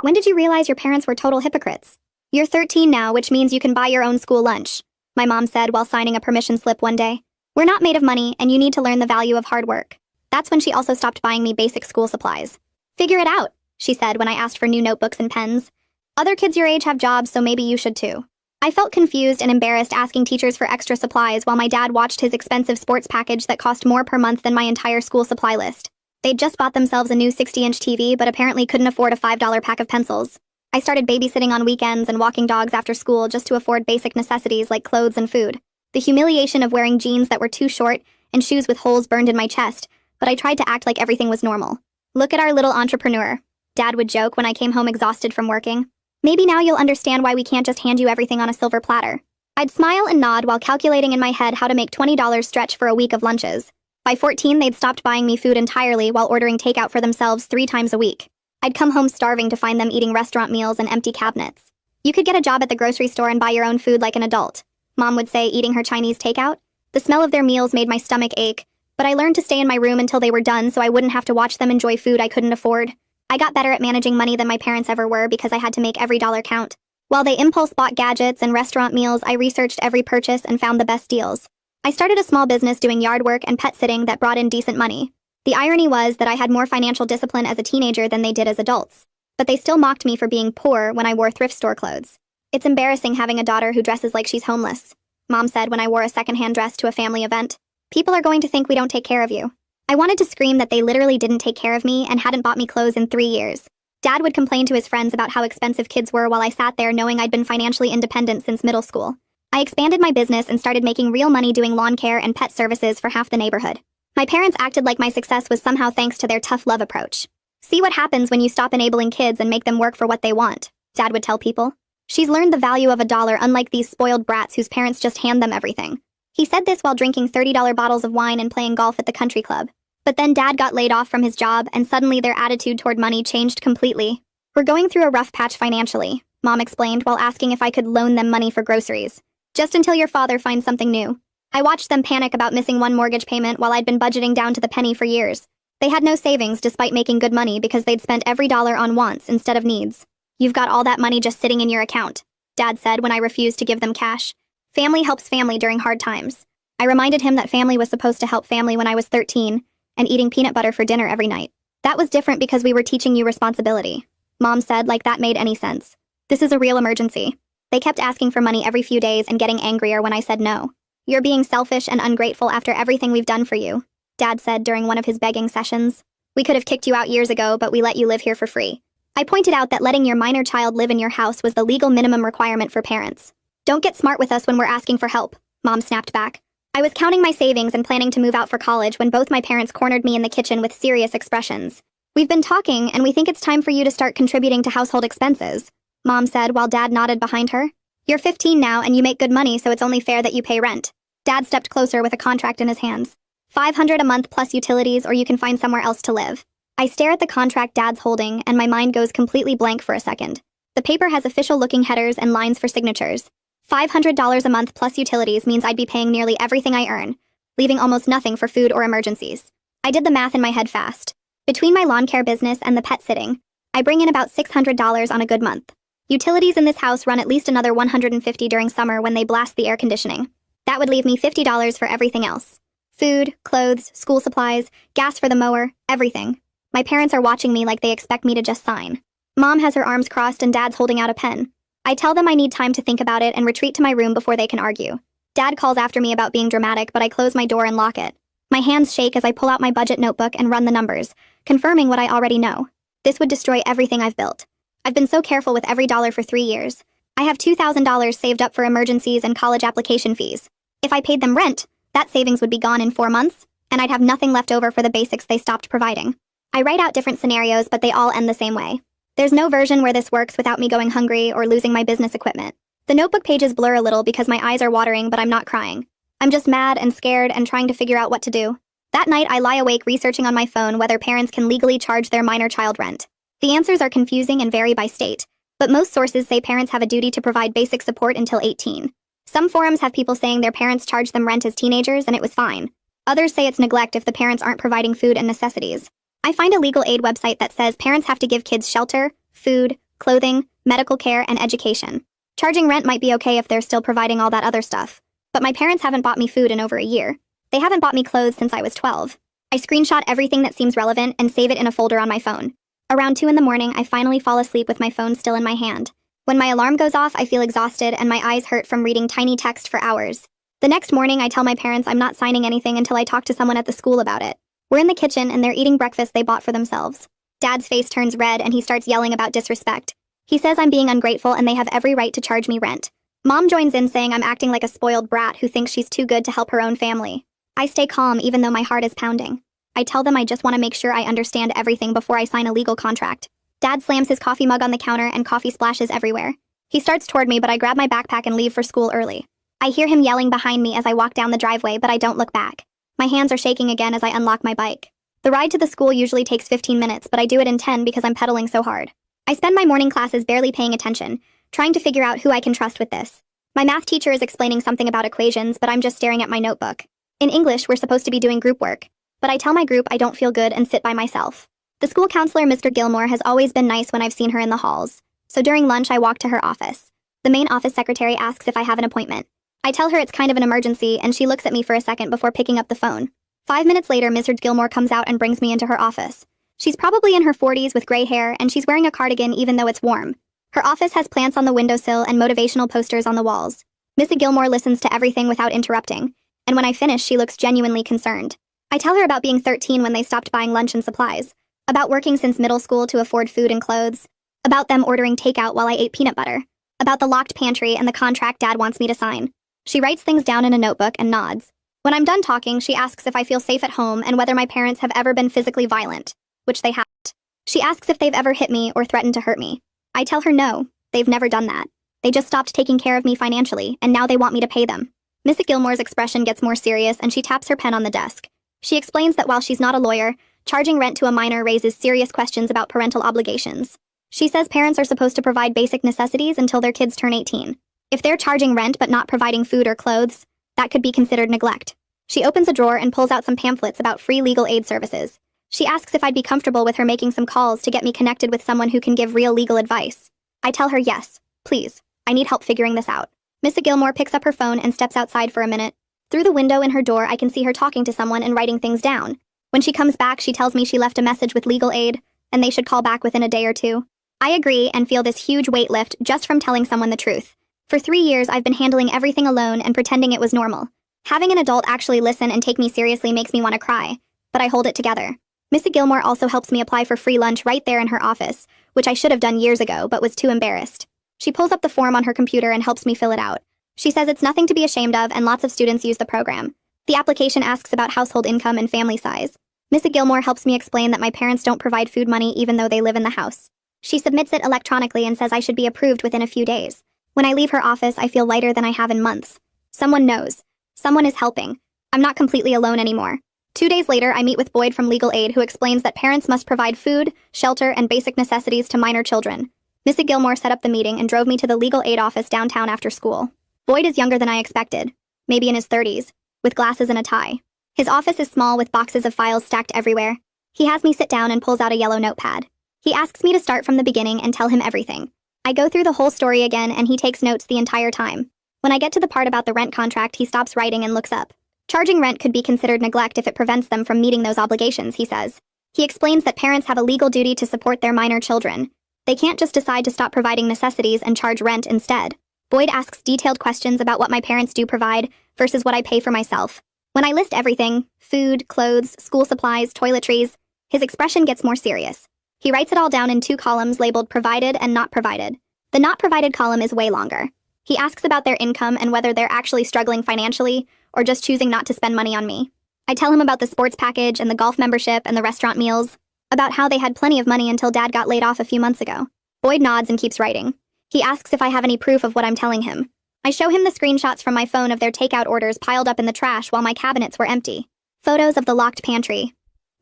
When did you realize your parents were total hypocrites? You're 13 now, which means you can buy your own school lunch, my mom said while signing a permission slip one day. We're not made of money, and you need to learn the value of hard work. That's when she also stopped buying me basic school supplies. Figure it out, she said when I asked for new notebooks and pens. Other kids your age have jobs, so maybe you should too. I felt confused and embarrassed asking teachers for extra supplies while my dad watched his expensive sports package that cost more per month than my entire school supply list. They'd just bought themselves a new 60-inch TV, but apparently couldn't afford a $5 pack of pencils. I started babysitting on weekends and walking dogs after school just to afford basic necessities like clothes and food. The humiliation of wearing jeans that were too short and shoes with holes burned in my chest, but I tried to act like everything was normal. Look at our little entrepreneur, Dad would joke when I came home exhausted from working. Maybe now you'll understand why we can't just hand you everything on a silver platter. I'd smile and nod while calculating in my head how to make $20 stretch for a week of lunches. By 14, they'd stopped buying me food entirely while ordering takeout for themselves 3 times a week. I'd come home starving to find them eating restaurant meals and empty cabinets. You could get a job at the grocery store and buy your own food like an adult, Mom would say, eating her Chinese takeout. The smell of their meals made my stomach ache, but I learned to stay in my room until they were done so I wouldn't have to watch them enjoy food I couldn't afford. I got better at managing money than my parents ever were because I had to make every dollar count. While they impulse bought gadgets and restaurant meals, I researched every purchase and found the best deals. I started a small business doing yard work and pet sitting that brought in decent money. The irony was that I had more financial discipline as a teenager than they did as adults. But they still mocked me for being poor when I wore thrift store clothes. It's embarrassing having a daughter who dresses like she's homeless, Mom said when I wore a secondhand dress to a family event. People are going to think we don't take care of you. I wanted to scream that they literally didn't take care of me and hadn't bought me clothes in 3 years. Dad would complain to his friends about how expensive kids were while I sat there knowing I'd been financially independent since middle school. I expanded my business and started making real money doing lawn care and pet services for half the neighborhood. My parents acted like my success was somehow thanks to their tough love approach. See what happens when you stop enabling kids and make them work for what they want, Dad would tell people. She's learned the value of a dollar unlike these spoiled brats whose parents just hand them everything. He said this while drinking $30 bottles of wine and playing golf at the country club. But then Dad got laid off from his job and suddenly their attitude toward money changed completely. We're going through a rough patch financially, Mom explained while asking if I could loan them money for groceries. Just until your father finds something new. I watched them panic about missing one mortgage payment while I'd been budgeting down to the penny for years. They had no savings despite making good money because they'd spent every dollar on wants instead of needs. You've got all that money just sitting in your account, Dad said when I refused to give them cash. Family helps family during hard times. I reminded him that family was supposed to help family when I was 13, and eating peanut butter for dinner every night. That was different because we were teaching you responsibility. Mom said like that made any sense. This is a real emergency. They kept asking for money every few days and getting angrier when I said no. You're being selfish and ungrateful after everything we've done for you, Dad said during one of his begging sessions. We could have kicked you out years ago, but we let you live here for free. I pointed out that letting your minor child live in your house was the legal minimum requirement for parents. Don't get smart with us when we're asking for help, Mom snapped back. I was counting my savings and planning to move out for college when both my parents cornered me in the kitchen with serious expressions. We've been talking, and we think it's time for you to start contributing to household expenses, Mom said while Dad nodded behind her. You're 15 now, and you make good money, so it's only fair that you pay rent. Dad stepped closer with a contract in his hands. $500 a month plus utilities, or you can find somewhere else to live. I stare at the contract Dad's holding, and my mind goes completely blank for a second. The paper has official-looking headers and lines for signatures. $500 a month plus utilities means I'd be paying nearly everything I earn, leaving almost nothing for food or emergencies. I did the math in my head fast. Between my lawn care business and the pet sitting, I bring in about $600 on a good month. Utilities in this house run at least another $150 during summer when they blast the air conditioning. That would leave me $50 for everything else. Food, clothes, school supplies, gas for the mower, everything. My parents are watching me like they expect me to just sign. Mom has her arms crossed and Dad's holding out a pen. I tell them I need time to think about it and retreat to my room before they can argue. Dad calls after me about being dramatic, but I close my door and lock it. My hands shake as I pull out my budget notebook and run the numbers, confirming what I already know. This would destroy everything I've built. I've been so careful with every dollar for 3 years. I have $2,000 saved up for emergencies and college application fees. If I paid them rent, that savings would be gone in 4 months, and I'd have nothing left over for the basics they stopped providing. I write out different scenarios, but they all end the same way. There's no version where this works without me going hungry or losing my business equipment. The notebook pages blur a little because my eyes are watering, but I'm not crying. I'm just mad and scared and trying to figure out what to do. That night, I lie awake researching on my phone whether parents can legally charge their minor child rent. The answers are confusing and vary by state, but most sources say parents have a duty to provide basic support until 18. Some forums have people saying their parents charged them rent as teenagers and it was fine. Others say it's neglect if the parents aren't providing food and necessities. I find a legal aid website that says parents have to give kids shelter, food, clothing, medical care, and education. Charging rent might be okay if they're still providing all that other stuff. But my parents haven't bought me food in over a year. They haven't bought me clothes since I was 12. I screenshot everything that seems relevant and save it in a folder on my phone. Around 2 in the morning, I finally fall asleep with my phone still in my hand. When my alarm goes off, I feel exhausted and my eyes hurt from reading tiny text for hours. The next morning, I tell my parents I'm not signing anything until I talk to someone at the school about it. We're in the kitchen and they're eating breakfast they bought for themselves. Dad's face turns red and he starts yelling about disrespect. He says I'm being ungrateful and they have every right to charge me rent. Mom joins in saying I'm acting like a spoiled brat who thinks she's too good to help her own family. I stay calm even though my heart is pounding. I tell them I just want to make sure I understand everything before I sign a legal contract. Dad slams his coffee mug on the counter and coffee splashes everywhere. He starts toward me, but I grab my backpack and leave for school early. I hear him yelling behind me as I walk down the driveway, but I don't look back. My hands are shaking again as I unlock my bike. The ride to the school usually takes 15 minutes, but I do it in 10 because I'm pedaling so hard. I spend my morning classes barely paying attention, trying to figure out who I can trust with this. My math teacher is explaining something about equations, but I'm just staring at my notebook. In English, we're supposed to be doing group work, but I tell my group I don't feel good and sit by myself. The school counselor, Mr. Gilmore, has always been nice when I've seen her in the halls, so during lunch I walk to her office. The main office secretary asks if I have an appointment. I tell her it's kind of an emergency, and she looks at me for a second before picking up the phone. 5 minutes later, Mr. Gilmore comes out and brings me into her office. She's probably in her 40s with gray hair, and she's wearing a cardigan even though it's warm. Her office has plants on the windowsill and motivational posters on the walls. Mrs. Gilmore listens to everything without interrupting, and when I finish, she looks genuinely concerned. I tell her about being 13 when they stopped buying lunch and supplies, about working since middle school to afford food and clothes, about them ordering takeout while I ate peanut butter, about the locked pantry and the contract Dad wants me to sign. She writes things down in a notebook and nods. When I'm done talking, she asks if I feel safe at home and whether my parents have ever been physically violent, which they haven't. She asks if they've ever hit me or threatened to hurt me. I tell her no, they've never done that. They just stopped taking care of me financially, and now they want me to pay them. Mrs. Gilmore's expression gets more serious and she taps her pen on the desk. She explains that while she's not a lawyer, charging rent to a minor raises serious questions about parental obligations. She says parents are supposed to provide basic necessities until their kids turn 18. If they're charging rent but not providing food or clothes, that could be considered neglect. She opens a drawer and pulls out some pamphlets about free legal aid services. She asks if I'd be comfortable with her making some calls to get me connected with someone who can give real legal advice. I tell her yes, please. I need help figuring this out. Mrs. Gilmore picks up her phone and steps outside for a minute. Through the window in her door, I can see her talking to someone and writing things down. When she comes back, she tells me she left a message with legal aid, and they should call back within a day or two. I agree and feel this huge weight lift just from telling someone the truth. For 3 years, I've been handling everything alone and pretending it was normal. Having an adult actually listen and take me seriously makes me want to cry, but I hold it together. Mrs. Gilmore also helps me apply for free lunch right there in her office, which I should have done years ago but was too embarrassed. She pulls up the form on her computer and helps me fill it out. She says it's nothing to be ashamed of and lots of students use the program. The application asks about household income and family size. Mrs. Gilmore helps me explain that my parents don't provide food money even though they live in the house. She submits it electronically and says I should be approved within a few days. When I leave her office, I feel lighter than I have in months. Someone knows. Someone is helping. I'm not completely alone anymore. 2 days later, I meet with Boyd from Legal Aid, who explains that parents must provide food, shelter, and basic necessities to minor children. Mrs. Gilmore set up the meeting and drove me to the Legal Aid office downtown after school. Boyd is younger than I expected, maybe in his 30s, with glasses and a tie. His office is small with boxes of files stacked everywhere. He has me sit down and pulls out a yellow notepad. He asks me to start from the beginning and tell him everything. I go through the whole story again and he takes notes the entire time. When I get to the part about the rent contract, he stops writing and looks up. Charging rent could be considered neglect if it prevents them from meeting those obligations, he says. He explains that parents have a legal duty to support their minor children. They can't just decide to stop providing necessities and charge rent instead. Boyd asks detailed questions about what my parents do provide versus what I pay for myself. When I list everything, food, clothes, school supplies, toiletries, his expression gets more serious. He writes it all down in 2 columns labeled provided and not provided. The not provided column is way longer. He asks about their income and whether they're actually struggling financially or just choosing not to spend money on me. I tell him about the sports package and the golf membership and the restaurant meals, about how they had plenty of money until Dad got laid off a few months ago. Boyd nods and keeps writing. He asks if I have any proof of what I'm telling him. I show him the screenshots from my phone of their takeout orders piled up in the trash while my cabinets were empty. Photos of the locked pantry.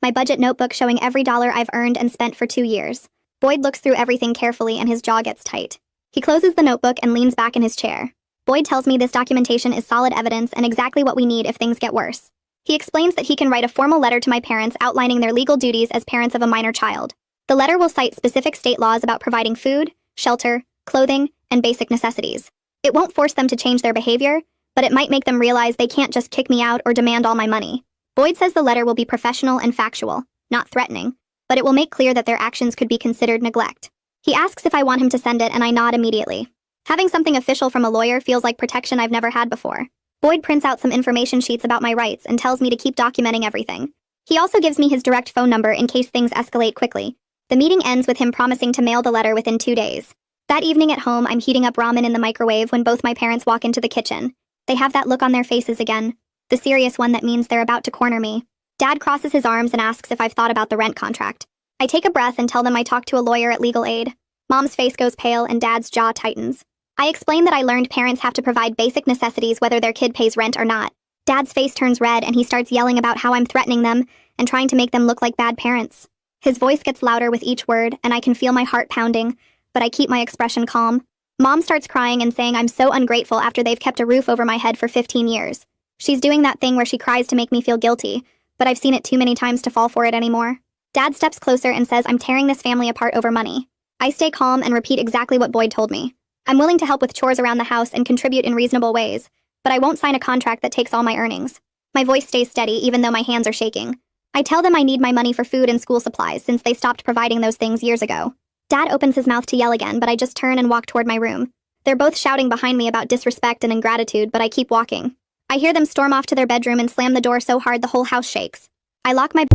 My budget notebook showing every dollar I've earned and spent for 2 years. Boyd looks through everything carefully and his jaw gets tight. He closes the notebook and leans back in his chair. Boyd tells me this documentation is solid evidence and exactly what we need if things get worse. He explains that he can write a formal letter to my parents outlining their legal duties as parents of a minor child. The letter will cite specific state laws about providing food, shelter, clothing, and basic necessities. It won't force them to change their behavior, but it might make them realize they can't just kick me out or demand all my money. Boyd says the letter will be professional and factual, not threatening, but it will make clear that their actions could be considered neglect. He asks if I want him to send it, and I nod immediately. Having something official from a lawyer feels like protection I've never had before. Boyd prints out some information sheets about my rights and tells me to keep documenting everything. He also gives me his direct phone number in case things escalate quickly. The meeting ends with him promising to mail the letter within 2 days. That evening at home, I'm heating up ramen in the microwave when both my parents walk into the kitchen. They have that look on their faces again, the serious one that means they're about to corner me. Dad crosses his arms and asks if I've thought about the rent contract. I take a breath and tell them I talked to a lawyer at legal aid. Mom's face goes pale and Dad's jaw tightens. I explain that I learned parents have to provide basic necessities whether their kid pays rent or not. Dad's face turns red and he starts yelling about how I'm threatening them and trying to make them look like bad parents. His voice gets louder with each word and I can feel my heart pounding, but I keep my expression calm. Mom starts crying and saying I'm so ungrateful after they've kept a roof over my head for 15 years. She's doing that thing where she cries to make me feel guilty, but I've seen it too many times to fall for it anymore. Dad steps closer and says I'm tearing this family apart over money. I stay calm and repeat exactly what Boyd told me. I'm willing to help with chores around the house and contribute in reasonable ways, but I won't sign a contract that takes all my earnings. My voice stays steady even though my hands are shaking. I tell them I need my money for food and school supplies since they stopped providing those things years ago. Dad opens his mouth to yell again, but I just turn and walk toward my room. They're both shouting behind me about disrespect and ingratitude, but I keep walking. I hear them storm off to their bedroom and slam the door so hard the whole house shakes. I lock my